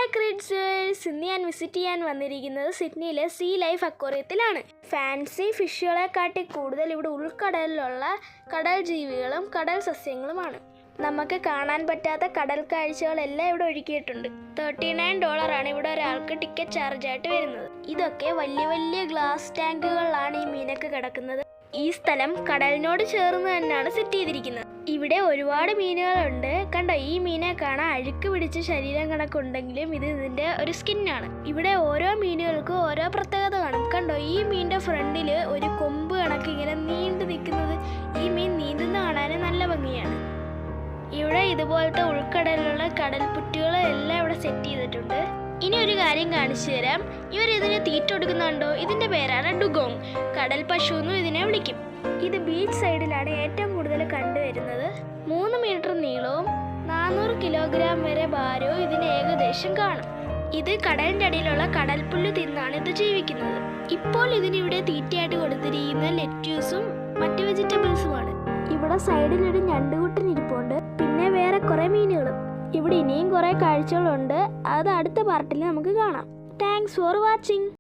Hi ക്രിഡ്സേഴ്സ്, ഇന്ന് ഞാൻ visit ചെയ്യാൻ വന്നിരിക്കുന്നത് സിഡ്നിയിലെ സീ ലൈഫ് അക്വേറിയത്തിലാണ്. ഫാൻസി ഫിഷുകളെക്കാട്ടി കൂടുതൽ ഇവിടെ ഉൾക്കടലിലുള്ള കടൽ ജീവികളും കടൽ സസ്യങ്ങളുമാണ്. നമുക്ക് കാണാൻ പറ്റാത്ത കടൽ കാഴ്ചകളെല്ലാം ഇവിടെ ഒരുക്കിയിട്ടുണ്ട്. $39 ഇവിടെ ഒരാൾക്ക് ടിക്കറ്റ് ചാർജായിട്ട് വരുന്നത്. ഇതൊക്കെ വലിയ വലിയ ഗ്ലാസ് ടാങ്കുകളിലാണ് ഈ മീനൊക്കെ കിടക്കുന്നത്. ഈ സ്ഥലം കടലിനോട് ചേർന്ന് തന്നെയാണ് സെറ്റ് ചെയ്തിരിക്കുന്നത്. ഇവിടെ ഒരുപാട് മീനുകളുണ്ട്. കണ്ടോ, ഈ മീനെ കാണാൻ അഴുക്ക് പിടിച്ച ശരീരം കണക്കുണ്ടെങ്കിലും ഇതിന്റെ ഒരു സ്കിന്നാണ്. ഇവിടെ ഓരോ മീനുകൾക്കും ഓരോ പ്രത്യേകത കാണും. കണ്ടോ, ഈ മീനിന്റെ ഫ്രണ്ടിൽ ഒരു കൊമ്പ് കണക്ക് ഇങ്ങനെ നീണ്ടു നിൽക്കുന്നത്. ഈ മീൻ നീന്തുന്ന കാണാൻ നല്ല ഭംഗിയാണ്. ഇവിടെ ഇതുപോലത്തെ ഉൾക്കടലിലുള്ള കടൽപ്പുറ്റുകൾ എല്ലാം ഇവിടെ സെറ്റ് ചെയ്തിട്ടുണ്ട്. ഇനി ഒരു കാര്യം കാണിച്ചു തരാം. ഇവർ ഇതിന് തീറ്റ കൊടുക്കുന്നുണ്ടോ? ഇതിന്റെ പേരാണ് ഡുഗോങ്. കടൽ പശു എന്നും ഇതിനെ വിളിക്കും. ഇത് ബീച്ച് സൈഡിലാണ് ഏറ്റവും കൂടുതൽ കണ്ടുവരുന്നത്. 3 മീറ്റർ നീളവും 400 കിലോഗ്രാം വരെ ഭാരവും ഇതിന് ഏകദേശം കാണും. ഇത് കടലിൻ്റെ അടിയിലുള്ള കടൽപ്പുല്ല് തിന്നാണ് ഇത് ജീവിക്കുന്നത്. ഇപ്പോൾ ഇതിനിവിടെ തീറ്റയായിട്ട് കൊടുത്തിരിക്കുന്ന ലെറ്റ്യൂസും മറ്റ് വെജിറ്റബിൾസുമാണ്. ഇവിടെ സൈഡിൽ ഒരു ഞണ്ടുകുട്ടൻ ഇരിപ്പുണ്ട്. പിന്നെ വേറെ കുറെ മീനുകളും. ഇവിടെ ഇനിയും കുറെ കാഴ്ചകളുണ്ട്. അത് അടുത്ത പാർട്ടിൽ നമുക്ക് കാണാം. Thanks for watching.